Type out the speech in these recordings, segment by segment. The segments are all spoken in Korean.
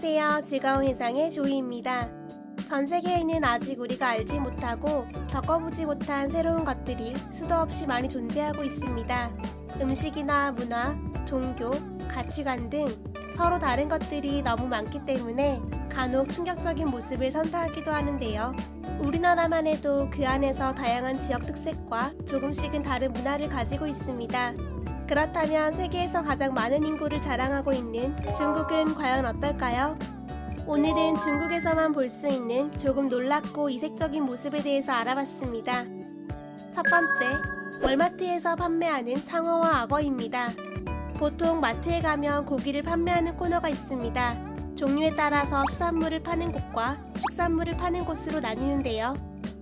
안녕하세요. 즐거운 해상의 조이입니다. 전 세계에는 아직 우리가 알지 못하고 겪어보지 못한 새로운 것들이 수도 없이 많이 존재하고 있습니다. 음식이나 문화, 종교, 가치관 등 서로 다른 것들이 너무 많기 때문에 간혹 충격적인 모습을 선사하기도 하는데요. 우리나라만 해도 그 안에서 다양한 지역 특색과 조금씩은 다른 문화를 가지고 있습니다. 그렇다면 세계에서 가장 많은 인구를 자랑하고 있는 중국은 과연 어떨까요? 오늘은 중국에서만 볼 수 있는 조금 놀랍고 이색적인 모습에 대해서 알아봤습니다. 첫 번째, 월마트에서 판매하는 상어와 악어입니다. 보통 마트에 가면 고기를 판매하는 코너가 있습니다. 종류에 따라서 수산물을 파는 곳과 축산물을 파는 곳으로 나뉘는데요.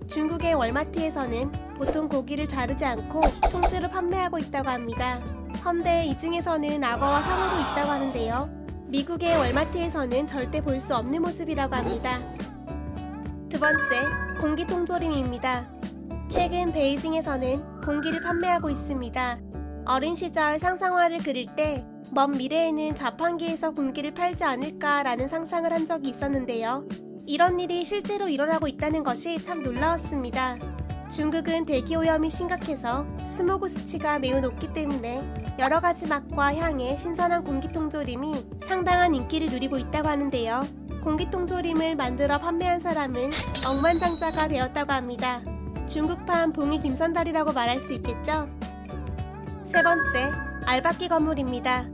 중국의 월마트에서는 보통 고기를 자르지 않고 통째로 판매하고 있다고 합니다. 헌데 이 중에서는 악어와 상어도 있다고 하는데요. 미국의 월마트에서는 절대 볼 수 없는 모습이라고 합니다. 두 번째, 공기통조림입니다. 최근 베이징에서는 공기를 판매하고 있습니다. 어린 시절 상상화를 그릴 때 먼 미래에는 자판기에서 공기를 팔지 않을까라는 상상을 한 적이 있었는데요. 이런 일이 실제로 일어나고 있다는 것이 참 놀라웠습니다. 중국은 대기오염이 심각해서 스모그 수치가 매우 높기 때문에 여러가지 맛과 향의 신선한 공기통조림이 상당한 인기를 누리고 있다고 하는데요. 공기통조림을 만들어 판매한 사람은 억만장자가 되었다고 합니다. 중국판 봉이 김선달이라고 말할 수 있겠죠? 세 번째, 알박기 건물입니다.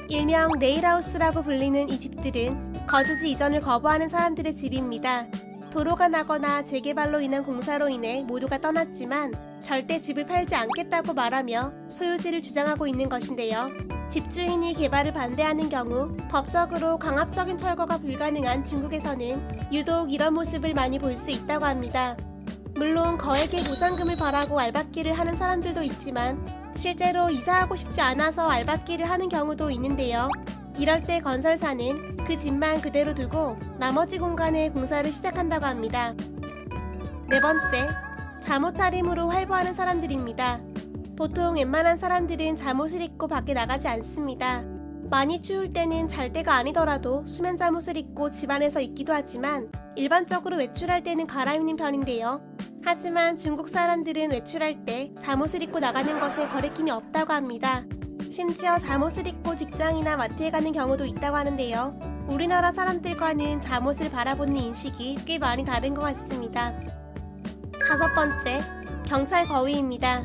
일명 네일하우스라고 불리는 이 집들은 거주지 이전을 거부하는 사람들의 집입니다. 도로가 나거나 재개발로 인한 공사로 인해 모두가 떠났지만 절대 집을 팔지 않겠다고 말하며 소유지를 주장하고 있는 것인데요. 집주인이 개발을 반대하는 경우 법적으로 강압적인 철거가 불가능한 중국에서는 유독 이런 모습을 많이 볼 수 있다고 합니다. 물론 거액의 보상금을 바라고 알박기를 하는 사람들도 있지만 실제로 이사하고 싶지 않아서 알박기를 하는 경우도 있는데요. 이럴 때 건설사는 그 집만 그대로 두고 나머지 공간에 공사를 시작한다고 합니다. 네 번째, 잠옷 차림으로 활보하는 사람들입니다. 보통 웬만한 사람들은 잠옷을 입고 밖에 나가지 않습니다. 많이 추울 때는 잘 때가 아니더라도 수면 잠옷을 입고 집안에서 입기도 하지만 일반적으로 외출할 때는 갈아입는 편인데요. 하지만 중국 사람들은 외출할 때 잠옷을 입고 나가는 것에 거리낌이 없다고 합니다. 심지어 잠옷을 입고 직장이나 마트에 가는 경우도 있다고 하는데요. 우리나라 사람들과는 잠옷을 바라보는 인식이 꽤 많이 다른 것 같습니다. 다섯 번째, 경찰 거위입니다.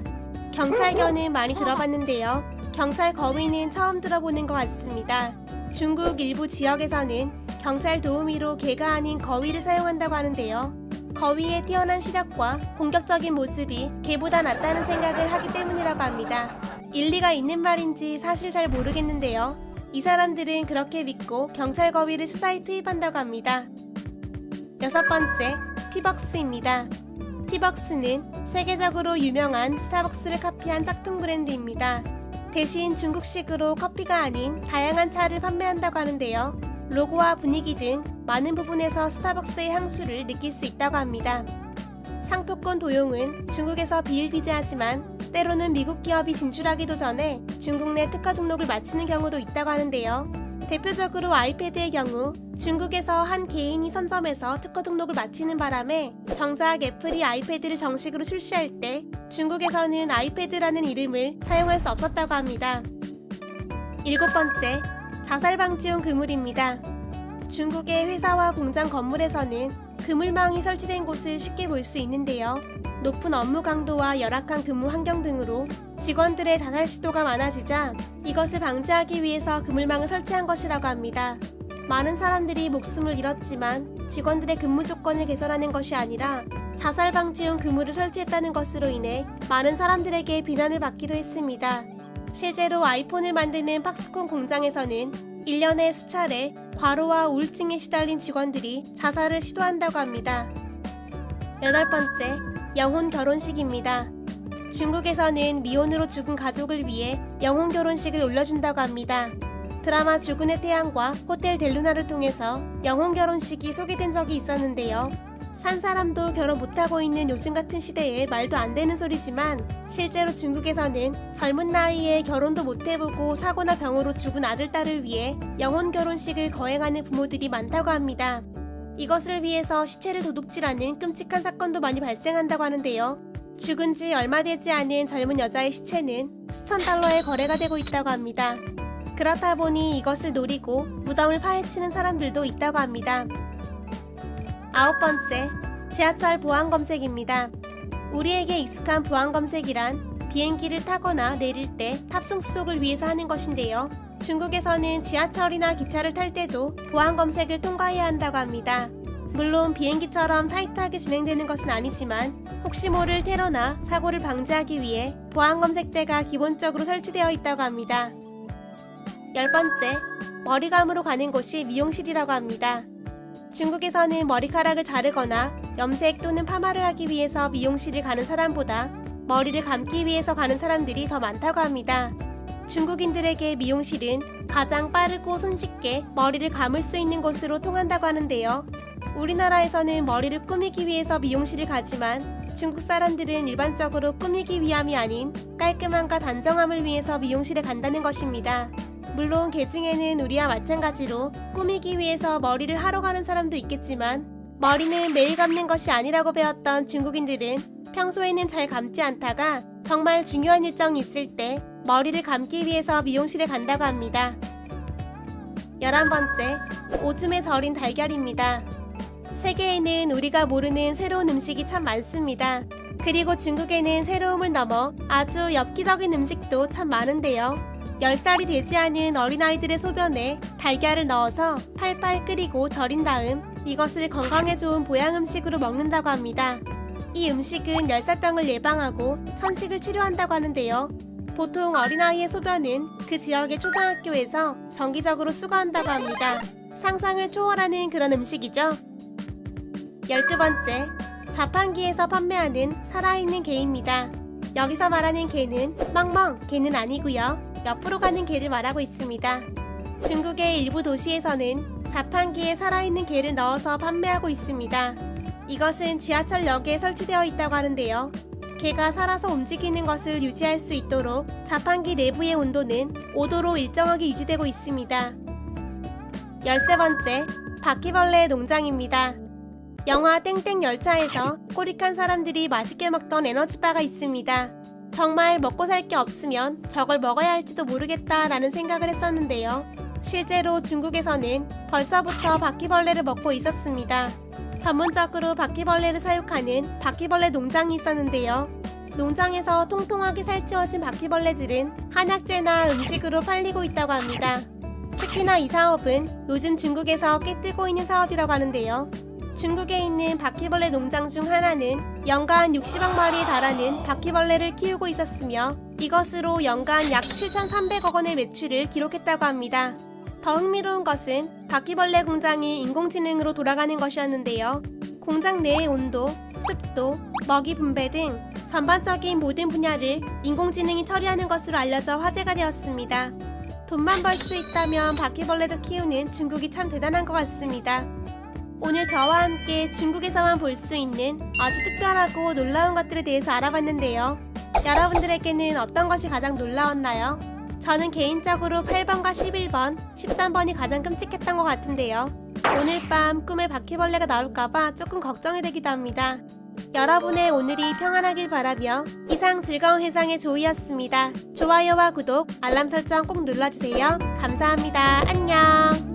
경찰견은 많이 들어봤는데요. 경찰 거위는 처음 들어보는 것 같습니다. 중국 일부 지역에서는 경찰 도우미로 개가 아닌 거위를 사용한다고 하는데요. 거위의 뛰어난 시력과 공격적인 모습이 개보다 낫다는 생각을 하기 때문이라고 합니다. 일리가 있는 말인지 사실 잘 모르겠는데요. 이 사람들은 그렇게 믿고 경찰 거위를 수사에 투입한다고 합니다. 여섯 번째, 티벅스입니다. 티벅스는 세계적으로 유명한 스타벅스를 카피한 짝퉁 브랜드입니다. 대신 중국식으로 커피가 아닌 다양한 차를 판매한다고 하는데요. 로고와 분위기 등 많은 부분에서 스타벅스의 향수를 느낄 수 있다고 합니다. 상표권 도용은 중국에서 비일비재하지만 때로는 미국 기업이 진출하기도 전에 중국 내 특허 등록을 마치는 경우도 있다고 하는데요. 대표적으로 아이패드의 경우 중국에서 한 개인이 선점해서 특허 등록을 마치는 바람에 정작 애플이 아이패드를 정식으로 출시할 때 중국에서는 아이패드라는 이름을 사용할 수 없었다고 합니다. 일곱 번째, 자살 방지용 그물입니다. 중국의 회사와 공장 건물에서는 그물망이 설치된 곳을 쉽게 볼 수 있는데요. 높은 업무 강도와 열악한 근무 환경 등으로 직원들의 자살 시도가 많아지자 이것을 방지하기 위해서 그물망을 설치한 것이라고 합니다. 많은 사람들이 목숨을 잃었지만 직원들의 근무 조건을 개선하는 것이 아니라 자살 방지용 그물을 설치했다는 것으로 인해 많은 사람들에게 비난을 받기도 했습니다. 실제로 아이폰을 만드는 팍스콘 공장에서는 1년에 수차례 과로와 우울증에 시달린 직원들이 자살을 시도한다고 합니다. 여덟 번째, 영혼 결혼식입니다. 중국에서는 미혼으로 죽은 가족을 위해 영혼 결혼식을 올려준다고 합니다. 드라마 죽은의 태양과 호텔 델루나를 통해서 영혼 결혼식이 소개된 적이 있었는데요. 산 사람도 결혼 못하고 있는 요즘 같은 시대에 말도 안 되는 소리지만 실제로 중국에서는 젊은 나이에 결혼도 못해보고 사고나 병으로 죽은 아들, 딸을 위해 영혼 결혼식을 거행하는 부모들이 많다고 합니다. 이것을 위해서 시체를 도둑질하는 끔찍한 사건도 많이 발생한다고 하는데요. 죽은 지 얼마 되지 않은 젊은 여자의 시체는 수천 달러에 거래가 되고 있다고 합니다. 그렇다 보니 이것을 노리고 무덤을 파헤치는 사람들도 있다고 합니다. 9번째, 지하철 보안 검색입니다. 우리에게 익숙한 보안 검색이란 비행기를 타거나 내릴 때 탑승 수속을 위해서 하는 것인데요. 중국에서는 지하철이나 기차를 탈 때도 보안 검색을 통과해야 한다고 합니다. 물론 비행기처럼 타이트하게 진행되는 것은 아니지만 혹시 모를 테러나 사고를 방지하기 위해 보안 검색대가 기본적으로 설치되어 있다고 합니다. 10번째, 머리감으로 가는 곳이 미용실이라고 합니다. 중국에서는 머리카락을 자르거나 염색 또는 파마를 하기 위해서 미용실을 가는 사람보다 머리를 감기 위해서 가는 사람들이 더 많다고 합니다. 중국인들에게 미용실은 가장 빠르고 손쉽게 머리를 감을 수 있는 곳으로 통한다고 하는데요. 우리나라에서는 머리를 꾸미기 위해서 미용실을 가지만 중국 사람들은 일반적으로 꾸미기 위함이 아닌 깔끔함과 단정함을 위해서 미용실에 간다는 것입니다. 물론 그 중에는 우리와 마찬가지로 꾸미기 위해서 머리를 하러 가는 사람도 있겠지만 머리는 매일 감는 것이 아니라고 배웠던 중국인들은 평소에는 잘 감지 않다가 정말 중요한 일정이 있을 때 머리를 감기 위해서 미용실에 간다고 합니다. 11번째, 오줌에 절인 달걀입니다. 세계에는 우리가 모르는 새로운 음식이 참 많습니다. 그리고 중국에는 새로움을 넘어 아주 엽기적인 음식도 참 많은데요. 10살이 되지 않은 어린아이들의 소변에 달걀을 넣어서 팔팔 끓이고 절인 다음 이것을 건강에 좋은 보양 음식으로 먹는다고 합니다. 이 음식은 열사병을 예방하고 천식을 치료한다고 하는데요. 보통 어린아이의 소변은 그 지역의 초등학교에서 정기적으로 수거한다고 합니다. 상상을 초월하는 그런 음식이죠. 12번째, 자판기에서 판매하는 살아있는 개입니다. 여기서 말하는 개는 멍멍 개는 아니고요. 옆으로 가는 개를 말하고 있습니다. 중국의 일부 도시에서는 자판기에 살아있는 개를 넣어서 판매하고 있습니다. 이것은 지하철역에 설치되어 있다고 하는데요. 개가 살아서 움직이는 것을 유지할 수 있도록 자판기 내부의 온도는 5도로 일정하게 유지되고 있습니다. 13번째, 바퀴벌레 농장입니다. 영화 땡땡 열차에서 꼬릭한 사람들이 맛있게 먹던 에너지바가 있습니다. 정말 먹고 살 게 없으면 저걸 먹어야 할지도 모르겠다라는 생각을 했었는데요. 실제로 중국에서는 벌써부터 바퀴벌레를 먹고 있었습니다. 전문적으로 바퀴벌레를 사육하는 바퀴벌레 농장이 있었는데요. 농장에서 통통하게 살찌워진 바퀴벌레들은 한약재나 음식으로 팔리고 있다고 합니다. 특히나 이 사업은 요즘 중국에서 꽤 뜨고 있는 사업이라고 하는데요. 중국에 있는 바퀴벌레 농장 중 하나는 연간 60억 마리에 달하는 바퀴벌레를 키우고 있었으며 이것으로 연간 약 7,300억 원의 매출을 기록했다고 합니다. 더 흥미로운 것은 바퀴벌레 공장이 인공지능으로 돌아가는 것이었는데요. 공장 내의 온도, 습도, 먹이 분배 등 전반적인 모든 분야를 인공지능이 처리하는 것으로 알려져 화제가 되었습니다. 돈만 벌 수 있다면 바퀴벌레도 키우는 중국이 참 대단한 것 같습니다. 오늘 저와 함께 중국에서만 볼 수 있는 아주 특별하고 놀라운 것들에 대해서 알아봤는데요. 여러분들에게는 어떤 것이 가장 놀라웠나요? 저는 개인적으로 8번과 11번, 13번이 가장 끔찍했던 것 같은데요. 오늘 밤 꿈에 바퀴벌레가 나올까봐 조금 걱정이 되기도 합니다. 여러분의 오늘이 평안하길 바라며 이상 즐거운 해상의 조이였습니다. 좋아요와 구독, 알람 설정 꼭 눌러주세요. 감사합니다. 안녕.